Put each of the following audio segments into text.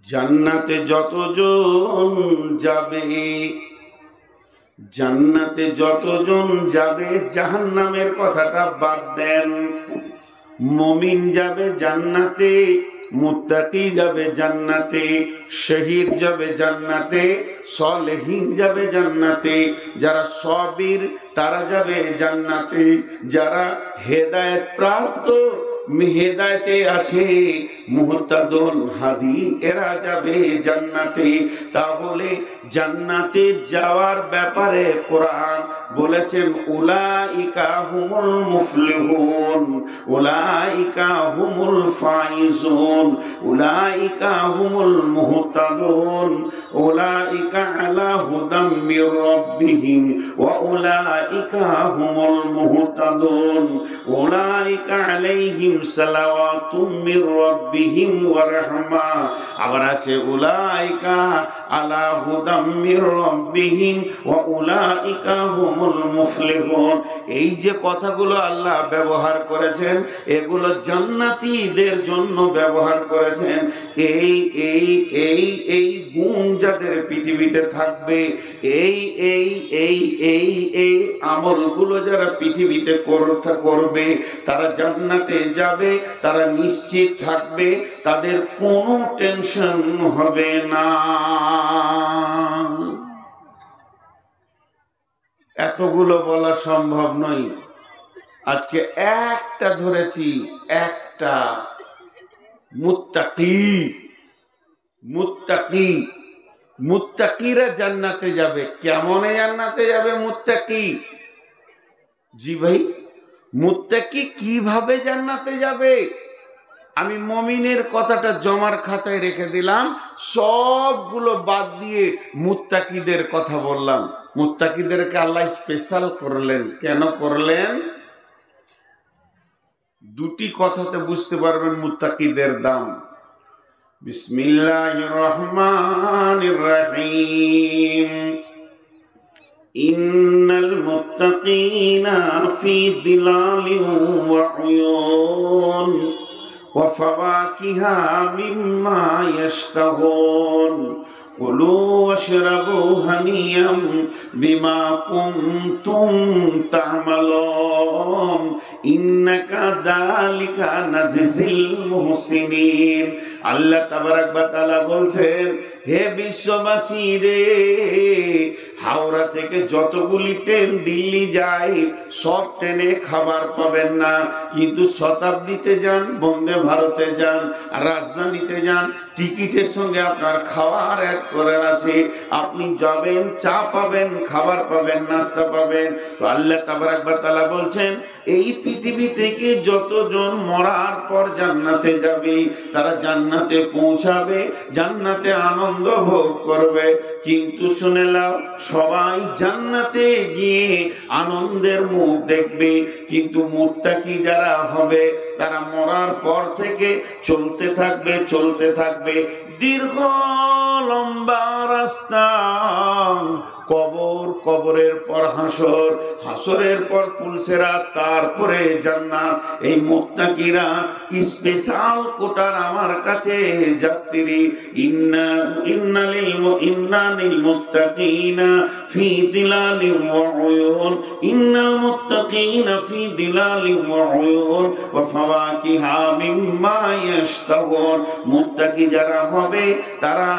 জান্নাতে যতজন যাবে, জান্নাতে যতজন যাবে, জাহান্নামের কথাটা বাদ দেন। মুমিন যাবে জান্নাতে, মুত্তাকি যাবে জান্নাতে, শহীদ যাবে জান্নাতে, সালেহীন যাবে জান্নাতে, যারা সাবির তারা যাবে জান্নাতে, যারা হেদায়েত প্রাপ্ত হেদায়েতে আছে মুহতাদুন হাদি এরা যাবে জান্নাতে। তাহলে জান্নাতে যাওয়ার ব্যাপারে কোরআন বলেছেন উলাইকা হুমুল মুফলিহুন, উলাইকা হুমুল ফাইজুন, উলাইকা হুমুল মুহতাদুন, উলাইকা আলা হুদাম মির রাব্বিহিম ওয়া উলাইকা হুমুল মুহতাদুন, উলাইকা আলাইহিম সালাওয়াতুম মির রাব্বিহিম ওয়া রাহমা। আবার আছে উলাইকা আলা হুদাম মির রাব্বিহিম ওয়া উলাইকা হুমুল মুফলিহুন। এই যে কথাগুলো আল্লাহ ব্যবহার করেছেন এগুলো জান্নাতীদের জন্য ব্যবহার করেছেন। এই এই এই এই গুণ যাদের পৃথিবীতে থাকবে, এই এই এই এই এই আমলগুলো যারা পৃথিবীতে করবে তারা জান্নাতে যাবে, তারা নিশ্চিত থাকবে, তাদের কোনো টেনশন হবে না। এতগুলো বলা সম্ভব নয়, আজকে একটা ধরেছি, একটা। মুত্তাকি, মুত্তাকি, মুত্তাকিরা জান্নাতে যাবে। কেমনে জান্নাতে যাবে মুত্তাকি? জি ভাই, মুত্তাকি কিভাবে জান্নাতে যাবে? আমি মুমিনের কথাটা জমার খাতায় রেখে দিলাম, সবগুলো বাদ দিয়ে মুত্তাকিদের কথা বললাম। মুত্তাকিদেরকে আল্লাহ স্পেশাল করলেন। কেন করলেন? দুটি কথাতে বুঝতে পারবেন মুত্তাকিদের দাম। বিসমিল্লাহির রহমানির রহিম। ইন্নাল মুত্তাকিনা ফি দিলালিন ওয়া উয়ুন ওয়া ফাওয়াকিহা মিম্মা ইয়াশতাহুন কুলু ওয়াশরাবু হানিয়াম বিমা কুনতুম তা'মালুন ইন্নাকা যালিকা নাজিজিল মুহসিনিন। আল্লাহ তাবারাক ওয়া তাআলা বলছেন, হে বিশ্ববাসী রে, হাওড়া থেকে যতগুলি ট্রেন দিল্লি যায় সব ট্রেনে খাবার পাবেন না, কিন্তু শতাব্দীতে যান, বন্দে ভারতে যান, রাজধানীতে যান, টিকিটের সঙ্গে আপনার খাওয়ার এক করে আছে। আপনি যাবেন, চা পাবেন, খাবার পাবেন, নাস্তা পাবেন। তো আল্লাহ তাবারাক ওয়া তাআলা বলছেন, এই পৃথিবী থেকে যতজন মরার পর জান্নাতে যাবে তারা জান্নাতে পৌঁছাবে, জান্নাতে আনন্দ ভোগ করবে। কিন্তু শুনে নাও, সবাই জান্নাতে গিয়ে আনন্দের মুখ দেখবে, কিন্তু মুত্তাকি যারা হবে তারা মরার পর থেকে চলতে থাকবে, চলতে থাকবে, দীর্ঘ লম্বা রাস্তা, কবর, কবরের পর হাসর, হাসরের পর পুলসেরাত, তারপরে জান্নাত। এই মুত্তাকিরা স্পেশাল কোটার আমার কাছে যাত্রী। ইন্নালিল মুত্তাকিনা ফি দিলালিন ওয়া উয়ুন, ইন্নাল মুত্তাকিনা ফি দিলালিন ওয়া উয়ুন ওয়া ফাওয়াকিহা মিম্মা ইয়াশতাহুন। মুত্তাকি যারা হবে তারা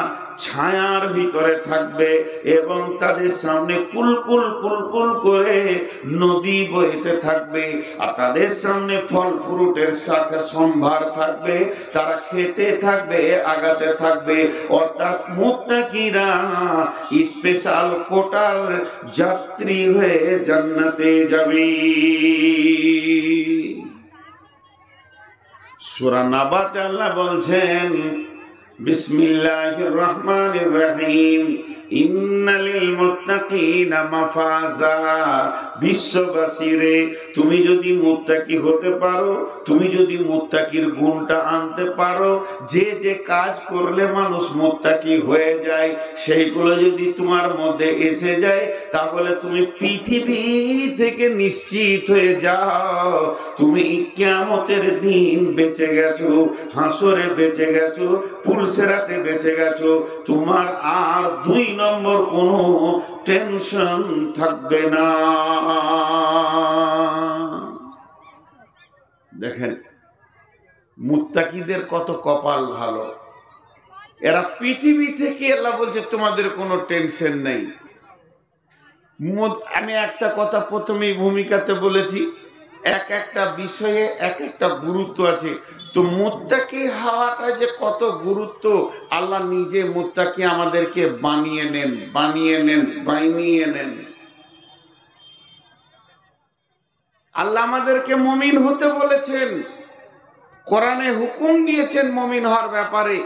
ছায়ার ভিতরে থাকবে এবং তাদের সামনে কুলকুল কুলকুল করে নদী বইতে থাকবে, আর তাদের সামনে ফল ফ্রুটের শাখা সম্ভার থাকবে, তারা খেতে থাকবে, আগাতে থাকবে। অর্থাৎ মুত্তাকিরা স্পেশাল কোটার যাত্রী হয়ে জান্নাতে যাবে। সূরা নাবাতে আল্লাহ বলছেন, বিসমিল্লাহির রহমানির রহিম, ইন্নালিল মুত্তাকিনা মাফাজা। বিশ্ববাসীরে, তুমি যদি মুত্তাকি হতে পারো, তুমি যদি মুত্তাকির গুণটা আনতে পারো, যে যে কাজ করলে মানুষ মুত্তাকি হয়ে যায় সেইগুলো যদি তোমার মধ্যে এসে যায়, তাহলে তুমি পৃথিবী থেকে নিশ্চিত হয়ে যাও, তুমি কিয়ামতের দিন বেঁচে গেছো, হাসরে বেঁচে গেছো, পুলসেরাতে বেঁচে গেছো, তোমার আর 2 নম্বর কোনো টেনশন থাকবে না। দেখেন মুত্তাকিদের কত কপাল ভালো, এরা পৃথিবী থেকে আল্লাহ বলছে তোমাদের কোনো টেনশন নেই। আমি একটা কথা প্রথমেই ভূমিকাতে বলেছি, এক একটা বিষয়ে এক একটা গুরুত্ব আছে। তো মুত্তাকি হওয়াটা যে কত গুরুত্ব, আল্লাহ নিজে মুত্তাকি আমাদেরকে বানিয়ে নেন। আল্লাহ আমাদেরকে মুমিন হতে বলেছেন, কোরআনে হুকুম দিয়েছেন মুমিন হওয়ার ব্যাপারে,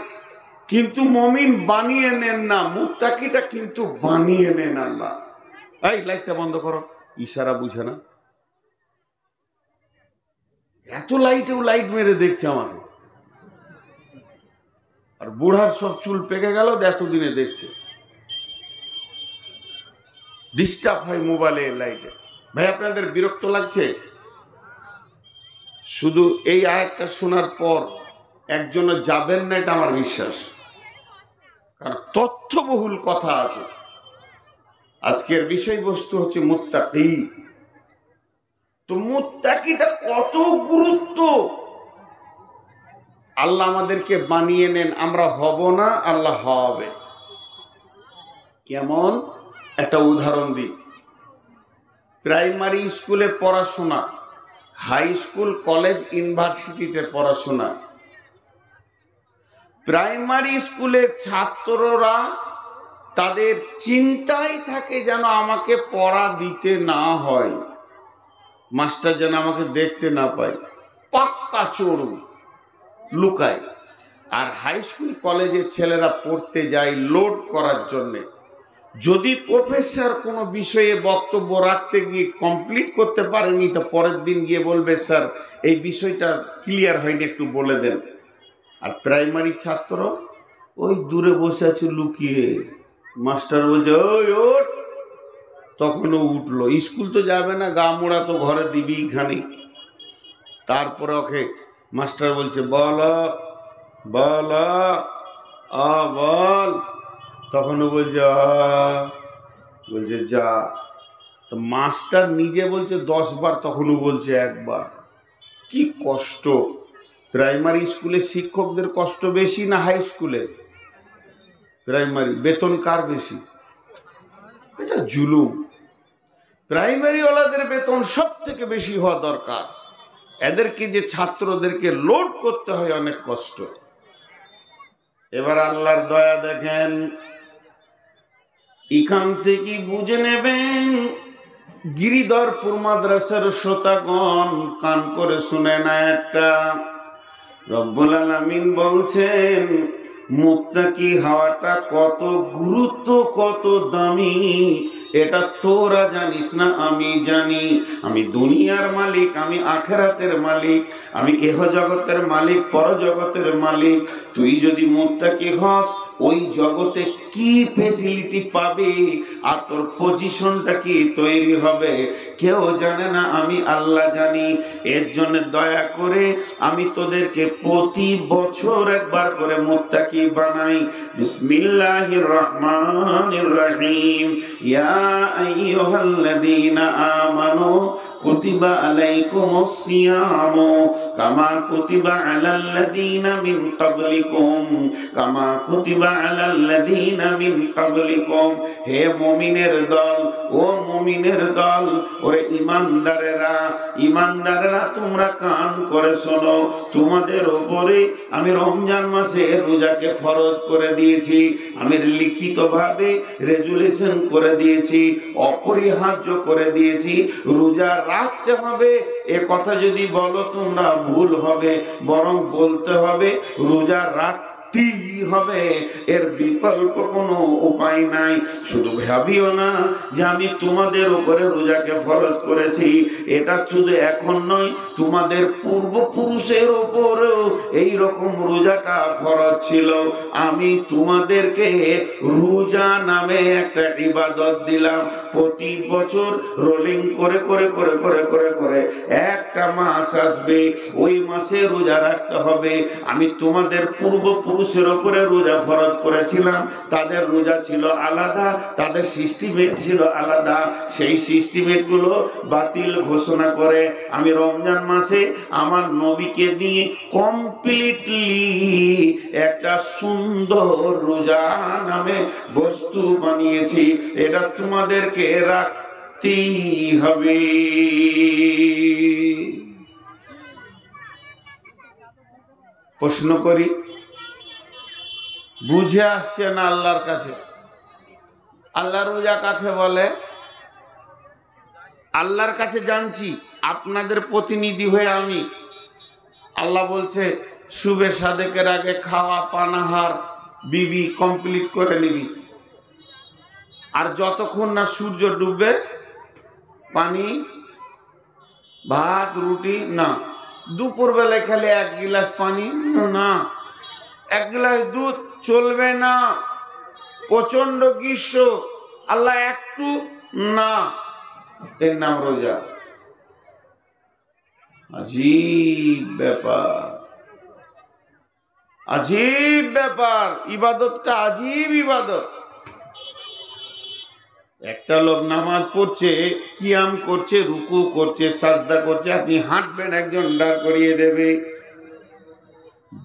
কিন্তু মুমিন বানিয়ে নেন না, মুত্তাকিটা কিন্তু বানিয়ে নেন আল্লাহ। এই লাইটটা বন্ধ করো, ইশারা বুঝে না, এত লাইটেও লাইট মেরে দেখছে আমাকে। আর বুড়ার সব চুল পেকে গেল, এতদিনে দেখছে, ডিস্টার্ব হয় মোবাইলে লাইটে। ভাই আপনাদের বিরক্ত লাগছে? শুধু এই আয়াতটা শোনার পর একজনও যাবেন না, এটা আমার বিশ্বাস, কারণ তথ্যবহুল কথা আছে। আজকের বিষয়বস্তু হচ্ছে মুত্তাকি। তো মুত্তাকিটা কত গুরুত্ব, আল্লাহ আমাদেরকে বানিয়ে নেন, আমরা হব না, আল্লাহ হবে। কেমন একটা উদাহরণ দিই। প্রাইমারি স্কুলে পড়াশোনা, হাই স্কুল, কলেজ, ইউনিভার্সিটিতে পড়াশোনা, প্রাইমারি স্কুলের ছাত্ররা তাদের চিন্তাই থাকে যেন আমাকে পড়া দিতে না হয়, মাস্টার যেন আমাকে দেখতে না পায়, পাক্কা চোর লুকায়। আর হাই স্কুল কলেজের ছেলেরা পড়তে যায় লোড করার জন্যে। যদি প্রফেসর কোনো বিষয়ে বক্তব্য রাখতে গিয়ে কমপ্লিট করতে পারেনি, তো পরের দিন গিয়ে বলবে স্যার এই বিষয়টা ক্লিয়ার হয়নি, একটু বলে দেন। আর প্রাইমারি ছাত্র ওই দূরে বসে আছে লুকিয়ে, মাস্টার বলছে ওই ওঠ, তখনও উঠলো। স্কুল তো যাবে না, গা মোড়া তো ঘরে দিবি খানি। তারপরে ওকে মাস্টার বলছে বল বল বল, তখনও বলছে যা। তো মাস্টার নিজে বলছে 10 বার, তখনও বলছে 1 বার। কি কষ্ট! প্রাইমারি স্কুলে শিক্ষকদের কষ্ট বেশি না হাই স্কুলে? প্রাইমারি বেতন কার বেশি? এটা জুলুম। প্রাইমারি ওয়ালাদের বেতন সব থেকে বেশি হওয়া দরকার। এদেরকে যে ছাত্রদেরকে লোড করতে হয়, অনেক কষ্ট। এবার আল্লাহর দয়া দেখেন, এখান থেকে বুঝে নেবেন। গিরিধরপুর মাদ্রাসার শ্রোতাগণ কান করে শুনে না, একটা রব্বুল আলামিন বলছেন মুত্তাকি হওয়াটা কত গুরুত্ব, কত দামি, এটা তোরা জানিস না, আমি জানি। আমি দুনিয়ার মালিক, আমি আখিরাতের মালিক, আমি এহ জগতের মালিক, পরজগতের মালিক। তুই যদি মুত্তাকি হস, ওই জগতে কি ফেসিলিটি পাবে আর তোর পজিশনটা কি তৈরি হবে, কেউ জানে না, আমি আল্লাহ জানি। এর জন্য দয়া করে আমি তোদেরকে প্রতি বছর একবার করে মুত্তাকি বানাই। বিসমিল্লাহির রহমানির রহিম। ইয়া আইয়ুহাল্লাযীনা আমানু কুতিবা আলাইকুমুস সিয়ামু কামা কুতিবা আলাল্লাযীনা মিন ক্বাবলিকুম কামা কুতিবা আলাল্লাযীনা মিন ক্বাবলিকুম। হে মুমিনের দল, ও মুমিনের দল, ওরে ইমানদারেরা, ইমানদারেরা তোমরা কান করে শোনো। তোমাদের উপরে আমি রমজান মাসে রোজাকে ফরজ করে দিয়েছি, আমি লিখিতভাবে রেজুলেশন করে দিয়েছি, অপরিহার্য করে দিয়েছি। রোজা রাখতে হবে, এ কথা যদি বলো তোমরা ভুল হবে, বরং বলতে হবে রোজা রাখতেই হবে, এর বিকল্প কোনো উপায় নাই। শুধু ভাবিও না যে আমি তোমাদের উপরে রোজাকে ফরজ করেছি, এটা শুধু এখন নয়, তোমাদের পূর্বপুরুষের উপরেও এই রকম রোজাটা ফরজ ছিল। আমি তোমাদেরকে রোজা নামে একটা ইবাদত দিলাম। প্রতি বছর রোলিং করে করে করে করে করে করে একটা মাস আসবে, ওই মাসে রোজা রাখতে হবে। আমি তোমাদের পূর্বপুরুষ পুরুষের উপরে রোজা ফরজ করেছিলাম, তাদের রোজা ছিল আলাদা, তাদের সিস্টেমেট ছিল আলাদা। সেই সিস্টেমেটগুলো বাতিল ঘোষণা করে আমি রমজান মাসে আমার নবীকে নিয়ে কমপ্লিটলি একটা সুন্দর রোজা নামে বস্তু বানিয়েছি। এটা তোমাদেরকে রাখতেই হবে। প্রশ্ন করি, বুঝে আসছে না আল্লাহর কাছে? আল্লাহ রোজা কাকে বলে? আল্লাহর কাছে জানছি, আপনাদের প্রতিনিধি হয়ে আমি। আল্লাহ বলছে শুবে সাদেকের আগে খাওয়া পানাহার বিবি কমপ্লিট করে নিবি, আর যতক্ষণ না সূর্য ডুববে পানি ভাত রুটি না। দুপুর বেলায় খালি 1 গিলাস পানি না, 1 গিলাস দুধ চলবে না। প্রচন্ড গ্রীষ্ম, আল্লাহ একটু না, এর নাম রোজা। আজীব ব্যাপার, আজীব ব্যাপার। ইবাদতটা আজীব ইবাদত। একটা লোক নামাজ পড়ছে, কিয়াম করছে, রুকু করছে, সাজদা করছে, আপনি হাঁটবেন, একজন দাঁড় করিয়ে দেবে।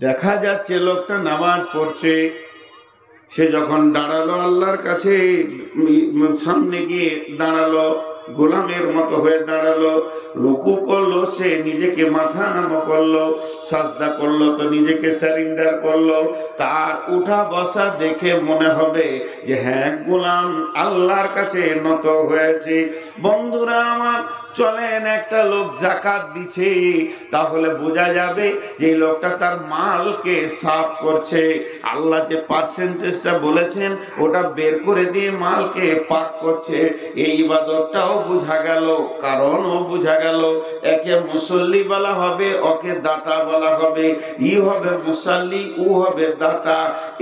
দেখা যাচ্ছে লোকটা নামাজ পড়ছে, সে যখন দাঁড়ালো আল্লাহর কাছে, সামনে গিয়ে দাঁড়ালো, গোলামের মতো হয়ে দাঁড়ালো, রুকু করলো, সে নিজেকে মাথা নামা করলো, সাজদা করলো তো নিজেকে সারেন্ডার করলো। তার উঠা বসা দেখে মনে হবে যে হ্যাঁ, গোলাম আল্লাহর কাছে নত হয়েছে। বন্ধুরা আমার, চলেন, একটা লোক যাকাত দিচ্ছে, তাহলে বোঝা যাবে যে লোকটা তার মালকে সাফ করছে। আল্লাহ যে পার্সেন্টেজটা বলেছেন ওটা বের করে দিয়ে মালকে পাক করছে। এই ইবাদতটাও বোঝা গেল, কারণও বোঝা গেল। একে মুসল্লি বলা হবে, ওকে দাতা বলা হবে। ই হবে মুসল্লি, ও হবে দাতা।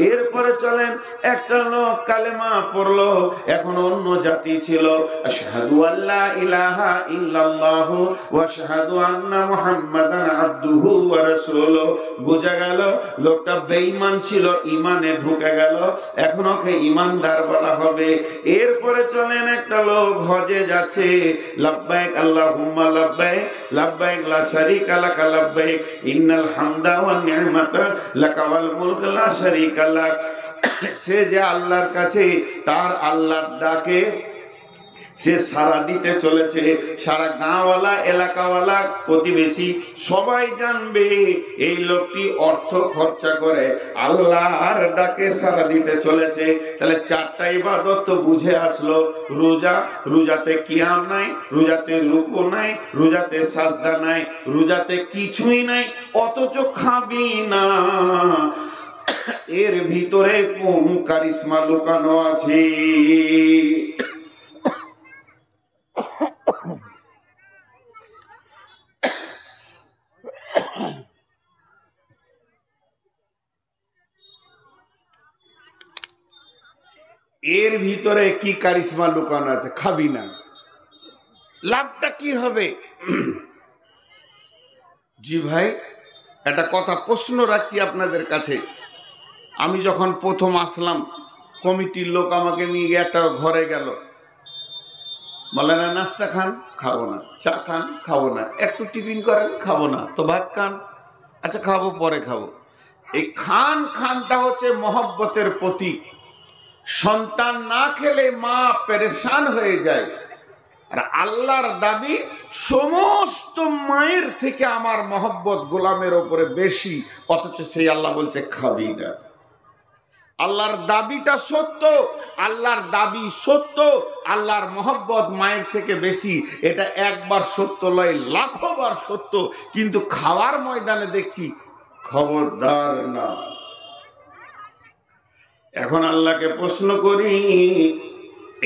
এরপরে চলেন, একটা লোক কালেমা পড়লো, এখন অন্য জাতি ছিল, আশহাদু আল্লা ইলাহা ইল্লাল্লাহু ওয়া আশহাদু আন্না মুহাম্মাদান আবদুহু ওয়া রাসূলুহু। বোঝা গেল লোকটা বেঈমান ছিল, ঈমানে ঢুকে গেল, এখন ওকে ঈমানদার বলা হবে। এরপরে চলেন, একটা লোক হজে যাচ্ছে, লাব্বাইক আল্লাহুম্মা লাব্বাইক, লাব্বাইক লা শারীকা লাকা লাব্বাইক, ইন্নাল হামদা ওয়ান নি'মাতা লাকা ওয়াল মুলক লা শারীকা লাক। সে যে আল্লাহর কাছে তার আল্লাহর ডাকে সে সারা দিতে চলেছে, সারা গাঁওয়ালা, এলাকাওয়ালা, প্রতিবেশী সবাই জানবে এই লোকটি অর্থ খরচা করে আল্লাহর ডাকে সারা দিতে চলেছে। তাহলে 4টা ইবাদত তো বুঝে আসলো। রোজা, রোজাতে কিয়াম নাই, রোজাতে রুকু নাই, রোজাতে সাজদা নাই, রোজাতে কিছুই নাই, অথচ খাবি না। এর ভিতরে কোন কারিশমা লুকানো আছে? এর ভিতরে কি কারিশমা লুকানো আছে? খাবি না, লাভটা কি হবে? জি ভাই, একটা কথা প্রশ্ন রাখছি আপনাদের কাছে। আমি যখন প্রথম আসলাম, কমিটির লোক আমাকে নিয়ে গিয়ে একটা ঘরে গেল, বলে না নাস্তা খান, খাবো না। চা খান, খাবো না। একটু টিফিন করেন, খাবো না। তো ভাত খান, আচ্ছা খাবো, পরে খাবো। এই খানটা হচ্ছে মহব্বতের প্রতীক। সন্তান না খেলে মা পেরেশান হয়ে যায়, আর আল্লাহর দাবি সমস্ত মায়ের থেকে আমার মহব্বত গোলামের ওপরে বেশি, অথচ সেই আল্লাহ বলছে খাবি না। আল্লাহর দাবিটা সত্য, আল্লাহর দাবি সত্য, আল্লাহর মহব্বত মায়ের থেকে বেশি। এটা একবার সত্য নয়, লাখবার সত্য। কিন্তু খাওয়ার ময়দানে দেখছি খবরদার না। এখন আল্লাহকে প্রশ্ন করি,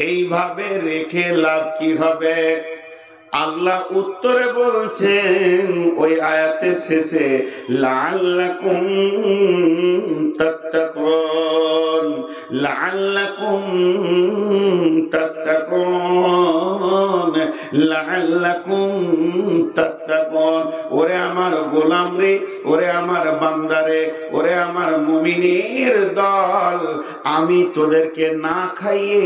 এইভাবে রেখে লাভ কি হবে? আল্লাহ উত্তরে বলছেন ওই আয়াতের শেষে, লাআল্লাকুম তাত্তাকুন, লাআল্লাকুম তাত্তাকুন, লাআল্লাকুম তাত্তাকুন। ওরে আমার আমার গোলাম রে, ওরে আমার বান্দারে, ওরে আমার মুমিনের দল, আমি তোদেরকে না খাইয়ে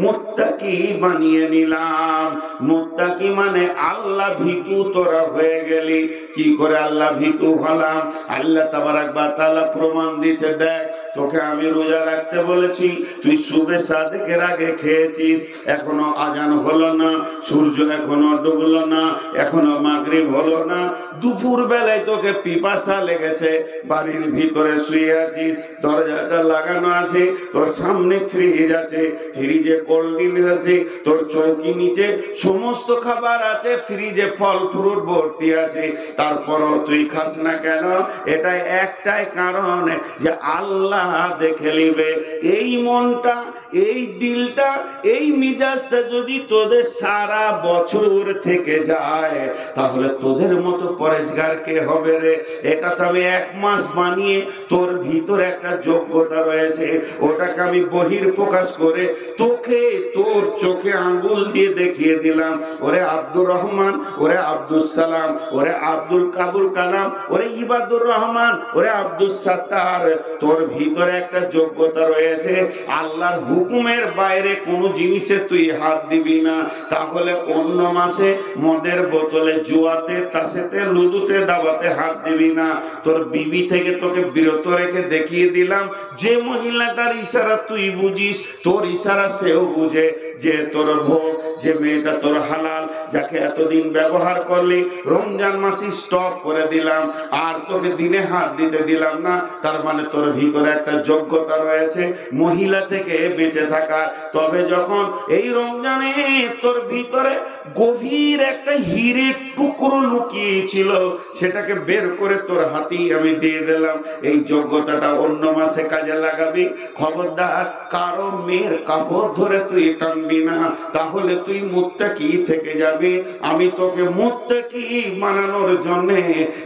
মুত্তাকি বানিয়ে নিলাম। মুত্তাকি মানে আল্লাহ ভীতু তোরা হয়ে গেলি। কি করে আল্লাহ ভীতু হলাম? আল্লাহ তাবারাক ওয়া তাআলা প্রমাণ দিতে, দেখ তোকে আমি রোজা রাখতে বলেছি, তুই সুবে সাদেকের আগে খেয়েছিস, এখনো আজান হলো না, সূর্য এখনো ডুবলো না, এখনো মাগরিব হলো না, দুপুর বেলায় তোকে পিপাসা লেগেছে, বাড়ির ভিতরে শুয়ে আছিস, দরজাটা লাগানো আছে, তোর সামনে ফ্রিজ আছে, ফ্রিজে কোল্ড ড্রিঙ্কস আছে, তোর চৌকি নিচে সমস্ত খাবার আছে, ফ্রিজে ফল ফ্রুট ভর্তি আছে, তারপরও তুই খাস না কেন? এটা একটাই কারণ যে আল্লাহ দেখে নিবে। এই মনটা, এই দিলটা, এই মিজাজটা যদি তোদের সারা বছর থেকে যায়, তাহলে তোদের মতো পরেজগার কে হবে রে? এটা তো আমি 1 মাস বানিয়ে তোর ভিতরে একটা যোগ্যতা রয়েছে, ওটাকে আমি বহির প্রকাশ করে তোকে তোর চোখে আঙ্গুল দিয়ে দেখিয়ে দিলাম, ওরে আব্দুর রহমান, ওরে আব্দুল সালাম, ওরে আব্দুল কাবুল কালাম, ওরে ইবাদুর রহমান, ওরে আব্দুল সাত্তার, তোর ভিতরে একটা যোগ্যতা রয়েছে। আল্লাহর হুকুমের বাইরে কোনো জিনিসে তুই হাত দিবি না, তাহলে অন্য মাসে মদের বোতলে, জুয়াতে, তাসেতে, লুদুতে, দাবাতে হাত দিবি না। তোর বিবি থেকে তোকে বিরত রেখে দেখিয়ে দিলাম, যে মহিলাটার ইশারা তুই বুঝিস, তোর ইশারা সেও বুঝে, যে তোর ভোগ, যে মেয়েটা তোর হালাল, যাকে এতদিন ব্যবহার করলি, রমজান মাসে স্টপ করে দিলাম, আর তোকে দিনে হাত দিতে দিলাম না। তার মানে তোর ভিতরে একটা যোগ্যতা রয়েছে মহিলা থেকে বেঁচে থাকার। তবে যখন এই রমজানে তোর ভিতরে গভীর একটা হীরের টুকরো লুকিয়ে ছিল, সেটাকে বের করে তোর হাতেই আমি দিয়ে দিলাম, এই যোগ্যতাটা অন্য মাসে কাজে লাগাবি। খবরদার কারো মেয়ের কাপড় ধরে তুই টানবি না, তাহলে তুই মুত্তাকি থেকে যাবি। আমি তোকে মুত্তাকি বানানোর জন্যে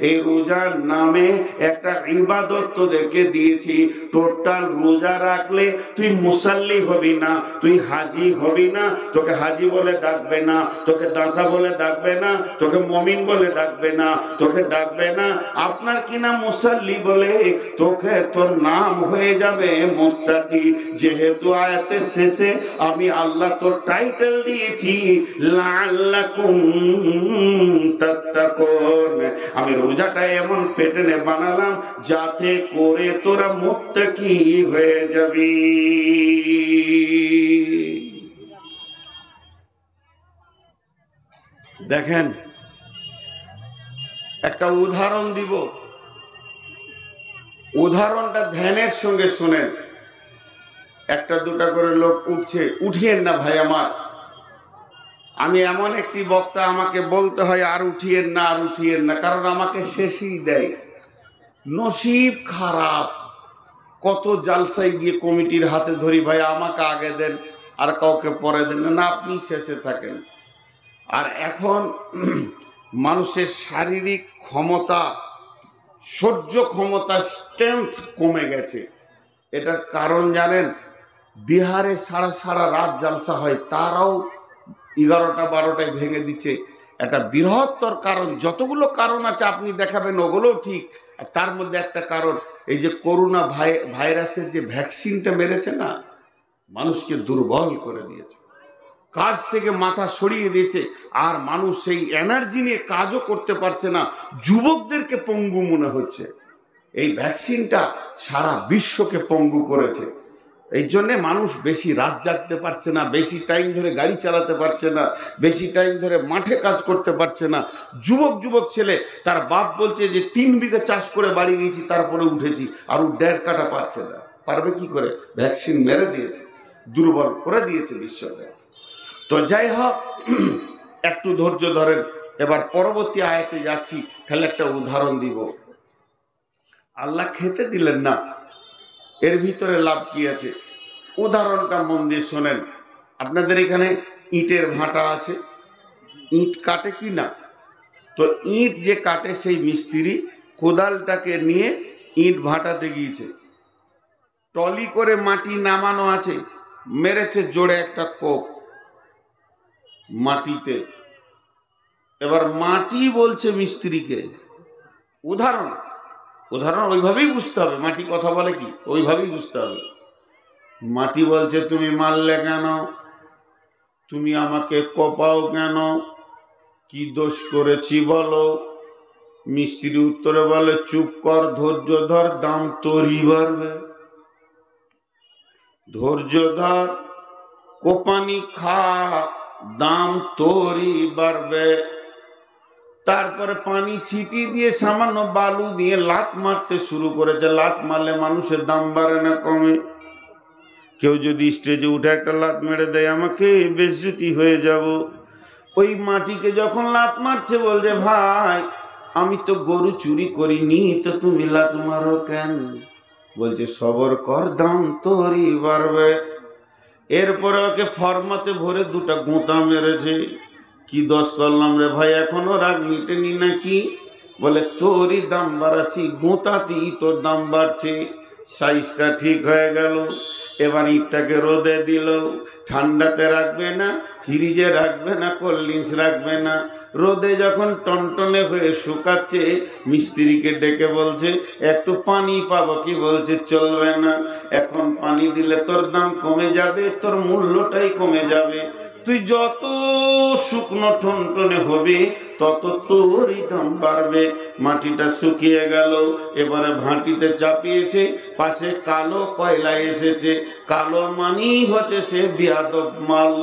এই রোজার নামে একটা ইবাদত তোদেরকে দিয়েছি। টোটাল রোজা রাখলে তুই মুসাল্লি হবি না, তুই হাজি হবি না, তোকে হাজি বলে ডাকবে না, তোকে দাতা বলে ডাকবে না, তোকে মমিন বলে ডাকবে না, তোকে ডাকবে না আপনার কিনা মুসাল্লি বলে, তোকে তোর নাম হয়ে যাবে মুত্তাকি। যেহেতু আয়াতের শেষে আমি আল্লাহ তোর টাইটেল দিয়েছি লাআল্লাকুম তাত্তাকুন, আমি রোজাটা এমন পেটেনে বানালাম যাতে করে তোরা মুত্তাকি হয়ে যাবি। দেখেন একটা উদাহরণ দিব, উদাহরণটা ধ্যানের সঙ্গে শুনেন। একটা দুটা করে লোক উঠছে, উঠিয়েন না ভাই আমার, আমি এমন একটি বক্তা, আমাকে বলতে হয় আর উঠিয়েন না, আর উঠিয়েন না, কারণ আমাকে শেষই দেয়। নসিব খারাপ, কত জালসায় গিয়ে কমিটির হাতে ধরি, ভাই আমাকে আগে দেন আর কাউকে পরে দেন না, আপনি শেষে থাকেন। আর এখন মানুষের শারীরিক ক্ষমতা, সহ্য ক্ষমতা, স্ট্রেংথ কমে গেছে। এটার কারণ জানেন? বিহারে সারা সারা রাত জালসা হয়, তারাও 11টা 12টায় ভেঙে দিচ্ছে। একটা বৃহত্তর কারণ, যতগুলো কারণ আছে আপনি দেখাবেন ওগুলোও ঠিক, আর তার মধ্যে একটা কারণ এই যে করোনা ভাইরাসের যে ভ্যাকসিনটা মেরেছে না, মানুষকে দুর্বল করে দিয়েছে, কাজ থেকে মাথা সরিয়ে দিয়েছে, আর মানুষ সেই এনার্জি নিয়ে কাজও করতে পারছে না, যুবকদেরকে পঙ্গু মনে হচ্ছে। এই ভ্যাকসিনটা সারা বিশ্বকে পঙ্গু করেছে। এই জন্যে মানুষ বেশি রাত জাগতে পারছে না, বেশি টাইম ধরে গাড়ি চালাতে পারছে না, বেশি টাইম ধরে মাঠে কাজ করতে পারছে না। যুবক ছেলে, তার বাপ বলছে যে 3 বিঘা চাষ করে বাড়ি গেছি, তারপরে উঠেছি, আর ও 1.5 কাঠা পারছে না। পারবে কি করে? ভ্যাকসিন মেরে দিয়েছে, দুর্বল করে দিয়েছে বিশ্বকে। তো যাই হোক, একটু ধৈর্য ধরেন, এবার পরবর্তী আয়াতে যাচ্ছি। খালি একটা উদাহরণ দিব। আল্লাহ খেতে দিলেন না, এর ভিতরে লাভ কি আছে? উদাহরণটা মন দিয়ে শোনেন। আপনাদের এখানে ইটের ভাটা আছে, ইট কাটে কি না? তো ইট যে কাটে সেই মিস্ত্রি কোদালটাকে নিয়ে ইট ভাটাতে গিয়েছে, টলি করে মাটি নামানো আছে, মেরেছে জোরে একটা কোপ মাটিতে। এবার মাটি বলছে মিস্ত্রিকে, উদাহরণ উদাহরণ ওইভাবেই বুঝতে হবে। মাটি কথা বলে কি ওইভাবেই বুঝতে হবে। মাটি বলছে তুমি মারলে কেন, তুমি আমাকে কোপাও কেন, কি দোষ করেছি বলো। মিস্ত্রি উত্তরে বলে চুপ কর, ধৈর্য ধর, দাম তোরই বাড়বে। ধৈর্য ধর, কোপানি খা, দাম তোরই বাড়বে। তারপরে পানি ছিটি দিয়ে সামান্য বালু দিয়ে লাত মারতে শুরু করেছে। লাত মারলে মানুষের দাম বাড়ে না কমে? কেউ যদি স্টেজে উঠে একটা লাত মেরে দেয় আমাকে বেইজ্জতি হয়ে যাব। ওই মাটিকে যখন লাত মারছে বলছে ভাই আমি তো গরু চুরি করিনি, তো তুমি লাত মারো কেন? বলছে সবর কর, দাম তোরই বাড়বে। এরপরে ওকে ফরমাতে ভরে দুটা গোঁতা মেরেছে। কি দোষ করলাম রে ভাই, এখনো রাগ মিটেনি নাকি? বলে তোরই দাম বাড়াচ্ছি, গোঁতাতেই তোর দাম বাড়ছে। সাইজটা ঠিক হয়ে গেল। এবার ইটটাকে রোদে দিল। ঠান্ডাতে রাখবে না, ফ্রিজে রাখবে না, কোল্ড ড্রিঙ্কস রাখবে না। রোদে যখন টনটনে হয়ে শুকাচ্ছে, মিস্ত্রিকে ডেকে বলছে একটু পানি পাবো কি? বলছে চলবে না, এখন পানি দিলে তোর দাম কমে যাবে, তোর মূল্যটাই কমে যাবে। তুই যত শুকনো টনটনে হবে তত তোরই দাম বাড়বে। মাটিটা শুকিয়ে গেল। এবারে ভাটিতে চাপিয়েছে, পাশে কালো কয়লা এসেছে। কালো মানি হচ্ছে সে বেয়াদব মাল।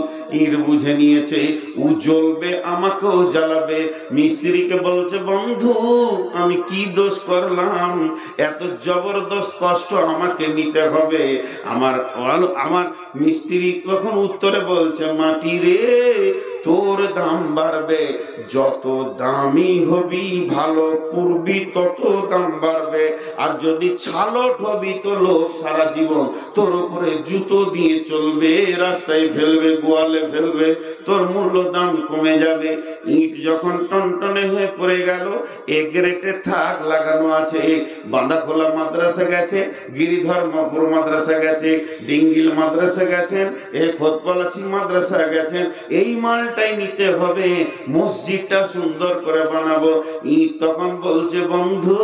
ইট বুঝে নিয়েছে ও জ্বলবে, আমাকেও জ্বালাবে। মিস্ত্রিকে বলছে বন্ধু আমি কি দোষ করলাম, এত জবরদস্ত কষ্ট আমাকে নিতে হবে? আমার মিস্ত্রি তখন উত্তরে বলছে মাটি রে, তোর দাম বাড়বে, যত দামি হবি ভালো করবি তত দাম বাড়বে। আর যদি ছালট হবি তো লোক সারা জীবন তোর উপরে জুতো দিয়ে চলবে, রাস্তায় ফেলবে, গোয়ালে ফেলবে, তোর মূল্য দাম কমে যাবে। ইট যখন টনটনে হয়ে পড়ে গেল, এ গ্রেটে থাক লাগানো আছে। বাঁধাখোলা মাদ্রাসা গেছে, গিরিধর্মপুর মাদ্রাসা গেছে, ডিঙ্গিল মাদ্রাসা গেছেন, এ খোদপলাশি মাদ্রাসা গেছেন। এই মালটাই নিতে হবে, মসজিদটা সুন্দর করে বানাবো। ইট তখন বলছে বন্ধু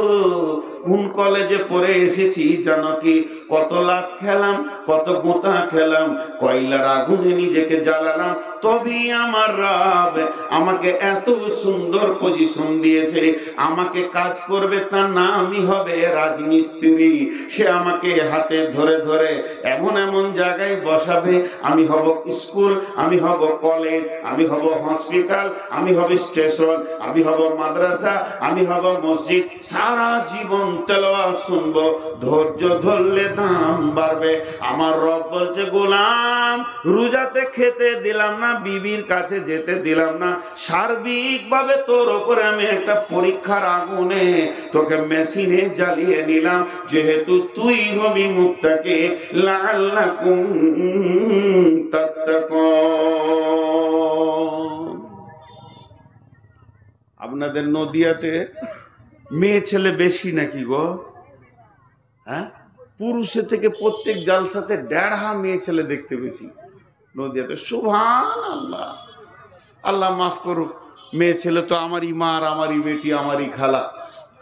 কোন কলেজে পড়ে এসেছি জানো কি? কত লাত খেলাম, কত গোঁতা খেলাম, কয়লার আগুনে নিজেকে জ্বালালাম, তবেই আমার রব আমাকে এত সুন্দর পজিশন দিয়েছে। আমাকে কাজ করবে তার নামই হবে রাজমিস্ত্রি। সে আমাকে হাতে ধরে ধরে এমন এমন জায়গায় বসাবে, আমি হব স্কুল, আমি হব কলেজ, আমি হব হসপিটাল, আমি হব স্টেশন, আমি হব মাদ্রাসা, আমি হব মসজিদ। সারা জীবন তেলাওয়াত শুনবো, ধৈর্য ধরলে দাম বাড়বে। আমার রব বলছে গোলাম রোজাতে খেতে দিলাম না, বিবির কাছে যেতে দিলাম না, সার্বিকভাবে তোর ওপরে আমি একটা পরীক্ষার আগুনে তোকে মেশিনে জ্বালিয়ে নিলাম, যেহেতু তুই হবি মুত্তাকি লাআল্লাকুম তাত্তাকুন। আপনাদের নদিয়াতে মেয়ে ছেলে বেশি নাকি গো? হ্যাঁ, পুরুষের থেকে প্রত্যেক জালসাতে 1.5 মেয়ে ছেলে দেখতে পেয়েছি নদিয়াতে। সুবহানাল্লাহ, আল্লাহ মাফ করুক। মেয়ে ছেলে তো আমারই মা, আর আমারই বেটি, আমারই খালা,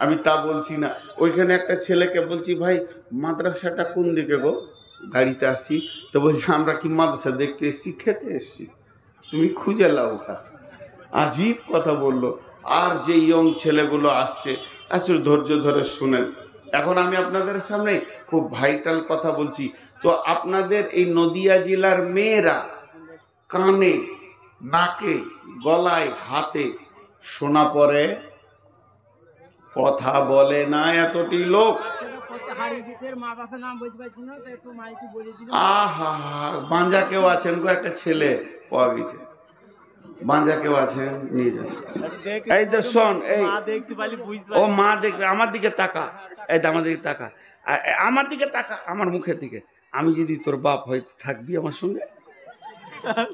আমি তা বলছি না। ওইখানে একটা ছেলেকে বলছি ভাই মাদ্রাসাটা কোন দিকে গো? গাড়িতে আসি তো বলছি আমরা কি মাদ্রাসা দেখতে এসছি, খেতে এসছি, তুমি খুঁজে লাও। আজীব কথা বললো। আর যে ইয়ং ছেলেগুলো আসছে, আসলে ধৈর্য ধরে শুনেন। এখন আমি আপনাদের সামনে খুব ভাইটাল কথা বলছি। তো আপনাদের এই নদিয়া জেলার মেয়েরা কানে, নাকে, গলায়, হাতে সোনা পরে, কথা বলে না এতটি লোক। আহা, বাঞ্জা কেউ আছেন গো? একটা ছেলে পাওয়া গেছে, বাঞ্জা কেউ আছেন? নিয়ে যান। এই তো শোন, এই ও মা দেখবে, আমার দিকে তাকা, এই আমার দিকে তাকা, আমার দিকে তাকা, আমার মুখের দিকে। আমি যদি তোর বাপ হয়ে থাকবি আমার সঙ্গে,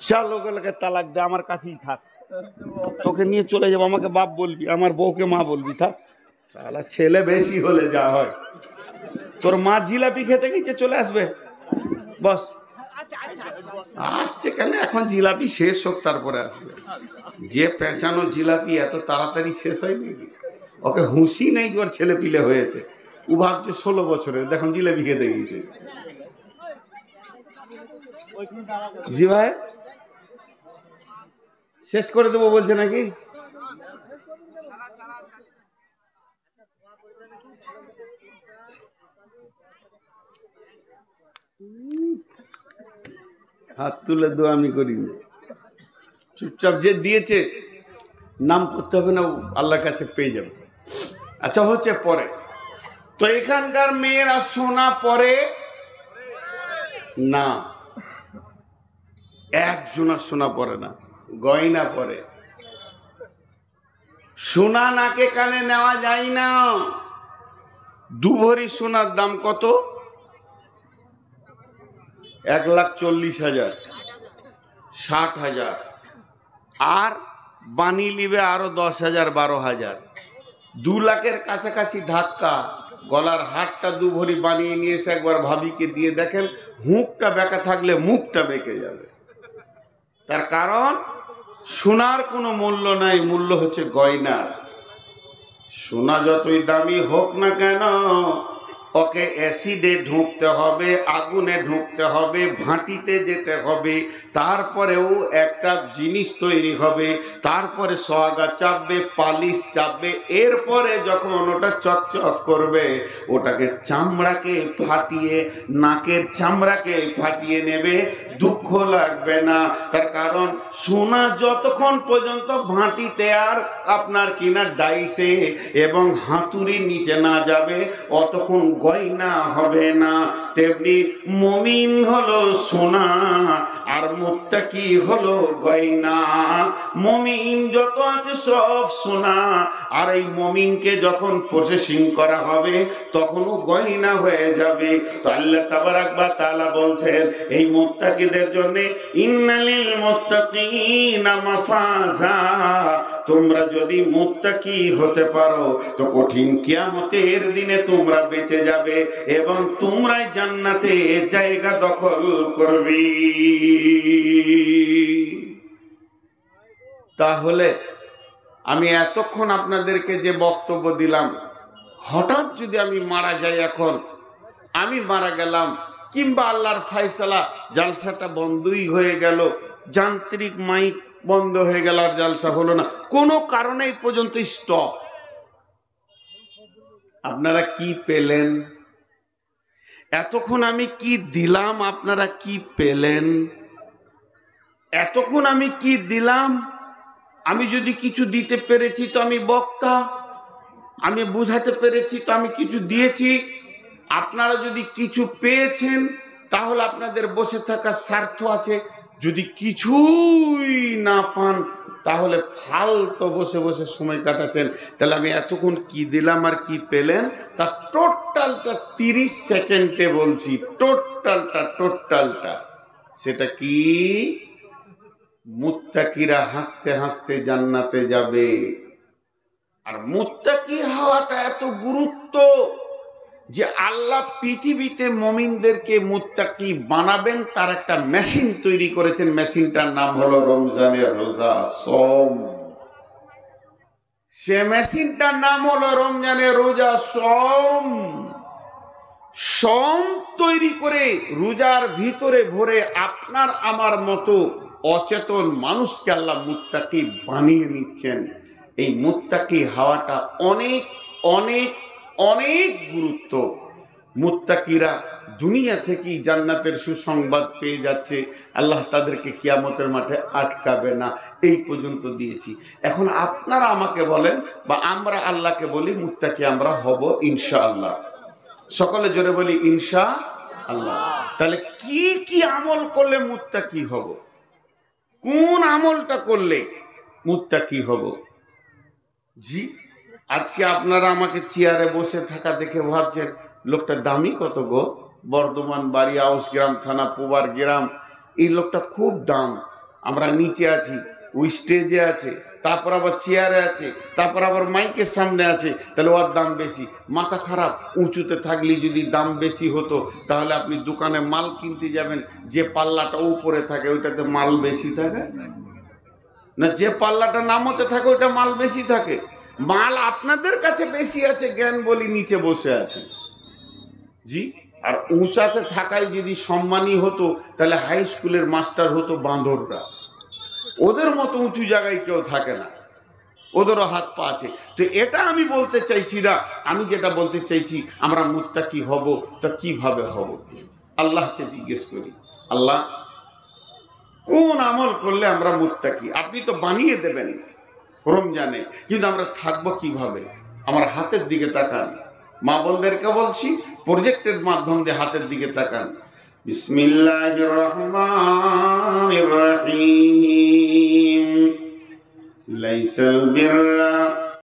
চার লোকে তালাক দে, আমার কাছেই থাক, তোকে নিয়ে চলে যাবো, আমাকে বাপ বলবি, আমার বউকে মা বলবি, থাক। শালা ছেলে বেশি হলে যা হয়, তোর মা জিলাপি খেতে গেছে, চলে আসবে, বস। আসছে কেন? এখন জিলাপি শেষ হোক তারপরে আসবে। যে পেঁচানো জিলাপি এত তাড়াতাড়ি শেষ হয় নাকি? ওকে হুঁশি নেই যে ওর ছেলে পিলে হয়েছে। ও ভাবছে 16 বছরের, দেখুন জিলেবি খেতে গিয়েছে। জি ভাই, শেষ করে দেবো বলছে নাকি? হাত তুলে দোয়া আমি করিনি, চুপচাপ যে দিয়েছে নাম করতে হবে না, আল্লাহর কাছে পেয়ে যাবে। আচ্ছা হচ্ছে পরে, তো এখানকার মেয়েরা সোনা পরে না, একজনা সোনা পরে না, গয়না পরে। সোনা নাকে কানে নেওয়া যায় না। 2 ভরি সোনার দাম কত? 1,40,000, 60,000, আর বানি লিবে আরো 10,000, 12,000, 2 লাখের কাছাকাছি ধাক্কা। গলার হারটা 2 ভরি বানিয়ে নিয়ে এসে একবার ভাবিকে দিয়ে দেখেন, হুঁকটা বেঁকা থাকলে মুখটা বেঁকে যাবে। তার কারণ সোনার কোনো মূল্য নাই, মূল্য হচ্ছে গয়নার। সোনা যতই দামি হোক না কেন, ওকে অ্যাসিডে ঢুকতে হবে, আগুনে ঢুকতে হবে, ভাটিতে যেতে হবে, তারপরেও একটা জিনিস তৈরি হবে, তারপরে সোহাগা চাপবে, পালিশ চাপবে, এরপরে যখন ওটা চকচক করবে, ওটাকে চামড়াকে ফাটিয়ে, নাকের চামড়াকে ফাটিয়ে নেবে, দুঃখ লাগবে না। তার কারণ সোনা যতক্ষণ পর্যন্ত ভাটিতে আর আপনার কিনা ডাইসে এবং হাতুড়ির নিচে না যাবে, অতক্ষণ গয়না হবে না। তেমনি মুমিন হলো সোনা আর মুত্তাকি হলো গয়না। মুমিন যত আছে সব সোনা, আর এই মুমিনকে যখন প্রসেসিং করা হবে তখনও গয়না হয়ে যাবে। তো আল্লাহ তাবারাক ওয়া তাআলা বলছেন এই মুত্তাকিদের জন্য, ইন্নালিল মুত্তাকিনা মাফাজা, তোমরা যদি মুত্তাকি হতে পারো তো কঠিন কিয়ামতের দিনে তোমরা বেঁচে যাবে এবং তোমরাই জান্নাতে জায়গা দখল করবে। তাহলে আমি এতক্ষণ আপনাদেরকে যে বক্তব্য দিলাম, হঠাৎ যদি আমি মারা যাই, এখন আমি মারা গেলাম, কিংবা আল্লাহর ফয়সালা জালসাটা বন্ধই হয়ে গেল, যান্ত্রিক মাইক বন্ধ হয়ে গেল, আর জালসা হলো না, কোনো কারণে এই পর্যন্ত স্টপ, আপনারা কি পেলেন? এতক্ষণ আমি কি দিলাম, আপনারা কি পেলেন? এতক্ষণ আমি কি দিলাম? আমি যদি কিছু দিতে পেরেছি তো আমি বক্তা, আমি বুঝাতে পেরেছি তো আমি কিছু দিয়েছি। আপনারা যদি কিছু পেয়েছেন তাহলে আপনাদের বসে থাকার স্বার্থ আছে। যদি কিছুই না পান তাহলে ফালতু বসে বসে সময় কাটাচ্ছেন। তাহলে আমি এতক্ষণ কি দিলাম আর কি পেলেন তার টোটালটা 30 সেকেন্ডে বলছি, টোটালটা। সেটা কি? মুত্তাকিরা হাসতে হাসতে জান্নাতে যাবে। আর মুত্তাকি হওয়াটা এত গুরুত্ব যে আল্লাহ পৃথিবীতে মুমিনদেরকে মুত্তাকি বানাবেন, তার একটা মেশিন তৈরি করেছেন। মেশিনটার নাম হলো রমজানের রোজা, সওম। সে মেশিনটার নাম হলো রমজানের রোজা, সওম। সওম তৈরি করে রোজার ভিতরে ভরে আপনার আমার মতো অচেতন মানুষকে আল্লাহ মুত্তাকি বানিয়ে নিচ্ছেন। এই মুত্তাকি হওয়াটা অনেক অনেক অনেক গুরুত্ব। মুত্তাকিরা দুনিয়া থেকেই জান্নাতের সুসংবাদ পেয়ে যাচ্ছে, আল্লাহ তাদেরকে কিয়ামতের মাঠে আটকাবে না। এই পর্যন্ত দিয়েছি। এখন আপনারা আমাকে বলেন বা আমরা আল্লাহকে বলি মুত্তাকি আমরা হব ইনশাআল্লাহ। সকলে জোরে বলি ইনশাআল্লাহ। তাহলে কি কি আমল করলে মুত্তাকি হব? কোন আমলটা করলে মুত্তাকি হব? জি, আজকে আপনারা আমাকে চেয়ারে বসে থাকা দেখে ভাবছেন লোকটা দামি কত গো, বর্ধমান বাড়ি, আউস গ্রাম থানা, পোবার গ্রাম, এই লোকটা খুব দাম। আমরা নিচে আছি, ওই স্টেজে আছে, তারপর আবার চেয়ারে আছে, তারপর আবার মাইকের সামনে আছে, তাহলে ওর দাম বেশি। মাথা খারাপ? উঁচুতে থাকলে যদি দাম বেশি হতো তাহলে আপনি দোকানে মাল কিনতে যাবেন, যে পাল্লাটা উপরে থাকে ওইটাতে মাল বেশি থাকে না, যে পাল্লাটা নামতে থাকে ওইটা মাল বেশি থাকে। মাল আপনাদের কাছে বেশি আছে, জ্ঞান বলি নিচে বসে আছে। জি, আর উঁচাতে থাকায় যদি সম্মানী হতো তাহলে হাই স্কুলের মাস্টার হতো বাঁদররা। ওদের মতো উঁচু জায়গায় কেউ থাকে না, ওদেরও হাত পা আছে। তো এটা আমি বলতে চাইছি না, আমি যেটা বলতে চাইছি আমরা মুত্তাকি হব, তা কিভাবে হব? আল্লাহকে জিজ্ঞেস করি, আল্লাহ কোন আমল করলে আমরা মুত্তাকি? আপনি তো বানিয়ে দেবেন রমজানে, কিন্তু আমরা থাকবো কিভাবে? আমার হাতের দিকে তাকান, মা বোনদেরকে বলছি প্রজেক্টের মাধ্যম দিয়ে হাতের দিকে তাকান। বিসমিল্লাহির রহমানির রহিম। লাইসাল বিররা